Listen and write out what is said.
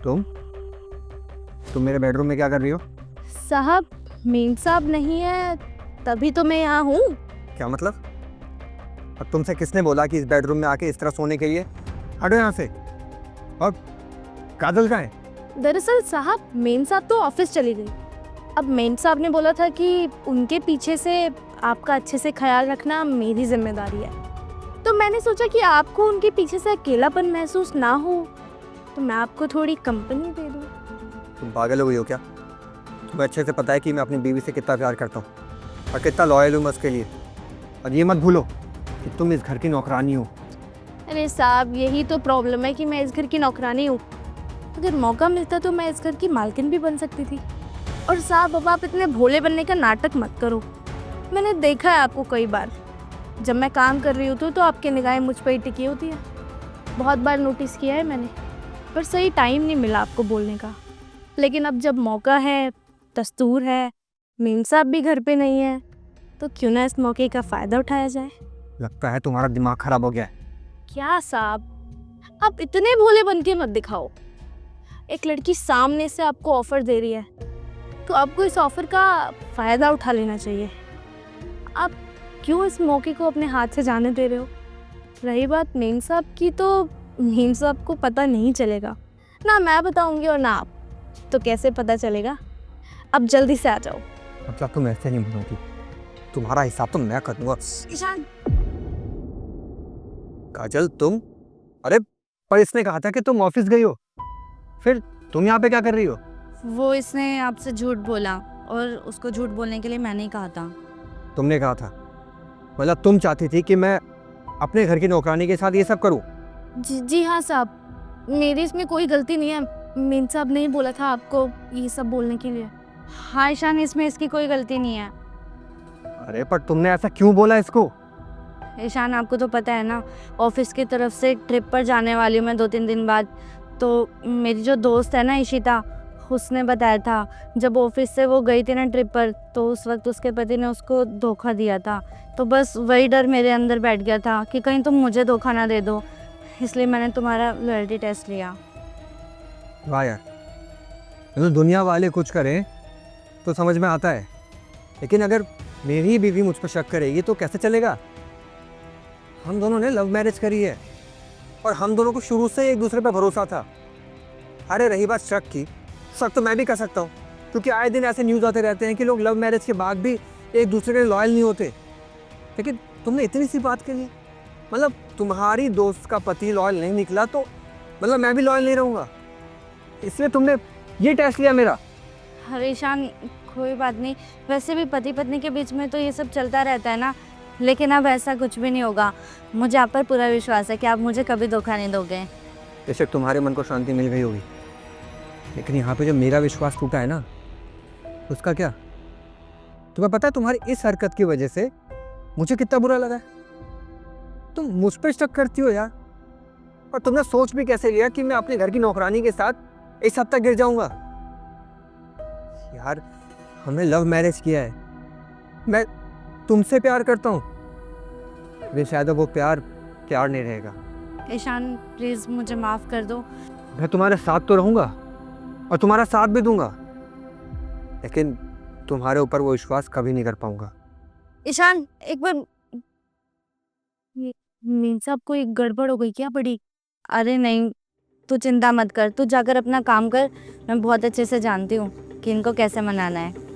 तुम तुम मेरे बेडरूम में क्या कर रही हो? साहब, मेन साहब नहीं है तभी तो मैं यहाँ हूँ। क्या मतलब? और तुमसे किसने बोला कि इस बेडरूम में आके इस तरह सोने के लिए? हटो यहाँ से। और काजल कहाँ है? दरअसल साहब, मेन साहब तो ऑफिस चली गई। अब मेन साहब ने बोला था कि उनके पीछे से आपका अच्छे से ख्याल रखना मेरी जिम्मेदारी है। तो मैंने सोचा कि आपको उनके पीछे से अकेलापन महसूस ना हो, तो मैं आपको थोड़ी कंपनी दे दूँ। तुम पागल हो गई हो क्या? तुम्हें अच्छे से पता है कि मैं अपनी बीवी से कितना प्यार करता हूँ और कितना लॉयल हूँ मैं उसके लिए। और ये मत भूलो कि तुम इस घर की नौकरानी हो। अरे साहब, यही तो प्रॉब्लम है कि मैं इस घर की नौकरानी हूँ। अगर मौका मिलता तो मैं इस घर की मालकिन भी बन सकती थी। और साहब, अब आप इतने भोले बनने का नाटक मत करो। मैंने देखा है आपको कई बार, जब मैं काम कर रही होती हूँ तो आपकी निगाहें मुझ पर ही टिकी होती है। बहुत बार नोटिस किया है मैंने, पर सही टाइम नहीं मिला आपको बोलने का। लेकिन अब जब मौका है, दस्तूर है, मेम साहब भी घर पे नहीं है, तो क्यों ना इस मौके का फ़ायदा उठाया जाए। लगता है तुम्हारा दिमाग खराब हो गया है। क्या साहब, आप इतने भोले बन के मत दिखाओ। एक लड़की सामने से आपको ऑफर दे रही है, तो आपको इस ऑफर का फ़ायदा उठा लेना चाहिए। आप क्यों इस मौके को अपने हाथ से जाने दे रहे हो? रही बात मेम साहब की, तो मेम साहब को पता नहीं चलेगा ना, मैं बताऊंगी और ना आप, तो कैसे पता चलेगा? अब जल्दी से आ जाओ। मतलब तुम ऐसे नहीं बोलोगी, तुम्हारा हिसाब तो मैं कर दूंगा। ईशान, काजल तुम, अरे पर इसने कहा था कि तुम ऑफिस गई हो, फिर तुम यहाँ पे क्या कर रही हो? वो इसने आपसे झूठ बोला और उसको झूठ बोलने के लिए मैंने ही कहा था। तुमने कहा था, मतलब तुम चाहती थी कि मैं अपने घर की नौकरानी के साथ ये सब करूं? जी हाँ साहब, मेरी इसमें कोई गलती नहीं है। मेम साहब ने ही बोला था आपको ये सब बोलने के लिए। हाँ ईशान, इसमें इसकी कोई गलती नहीं है। अरे पर तुमने ऐसा क्यों बोला इसको? ईशान, आपको तो पता है ना, ऑफिस की तरफ से ट्रिप पर जाने वाली हूँ मैं 2-3 दिन बाद। तो मेरी जो दोस्त है ना इशिता, उसने बताया था जब ऑफिस से वो गई थी ना ट्रिप पर, तो उस वक्त उसके पति ने उसको धोखा दिया था। तो बस वही डर मेरे अंदर बैठ गया था कि कहीं तुम मुझे धोखा ना दे दो, इसलिए मैंने तुम्हारा लॉयल्टी टेस्ट लिया। वाह यार, मतलब दुनिया वाले कुछ करें तो समझ में आता है, लेकिन अगर मेरी बीवी मुझ पर शक करेगी तो कैसे चलेगा? हम दोनों ने लव मैरिज करी है और हम दोनों को शुरू से एक दूसरे पर भरोसा था। अरे रही बात शक की, शक तो मैं भी कर सकता हूँ, क्योंकि आए दिन ऐसे न्यूज़ आते रहते हैं कि लोग लव मैरिज के बाद भी एक दूसरे के लॉयल नहीं होते। लेकिन तुमने इतनी सी बात के लिए, मतलब तुम्हारी दोस्त का पति लॉयल नहीं निकला तो मतलब मैं भी लॉयल नहीं रहूँगा, इसलिए तुमने ये टेस्ट लिया मेरा? अरे ईशान, कोई बात नहीं, वैसे भी पति पत्नी के बीच में तो ये सब चलता रहता है ना। लेकिन अब ऐसा कुछ भी नहीं होगा। मुझे आप पर पूरा विश्वास है कि आप मुझे कभी धोखा नहीं दोगे। बेशक तुम्हारे मन को शांति मिल गई होगी, लेकिन यहाँ पे जो मेरा विश्वास टूटा है ना, उसका क्या? तुम्हें पता है तुम्हारी इस हरकत की वजह से मुझे कितना बुरा लगा है? तुम मुझ पर शक करती हो यार, और तुमने सोच भी कैसे लिया कि मैं अपने घर की नौकरानी के साथ इस हद तक गिर जाऊंगा? यार हमने लव मैरिज किया है, मैं तुमसे प्यार करता हूँ, लेकिन शायद अब वो प्यार प्यार नहीं रहेगा। ईशान प्लीज़ मुझे माफ़ कर दो। मैं तुम्हारे साथ तो रहूंगा और तुम्हारा साथ भी दूंगा, लेकिन तुम्हारे ऊपर वो विश्वास कभी नहीं कर पाऊंगा। ईशान एक बार, मेम साहब को एक गड़बड़ हो गई क्या बड़ी? अरे नहीं, तू चिंता मत कर, तू जाकर अपना काम कर। मैं बहुत अच्छे से जानती हूँ कि इनको कैसे मनाना है।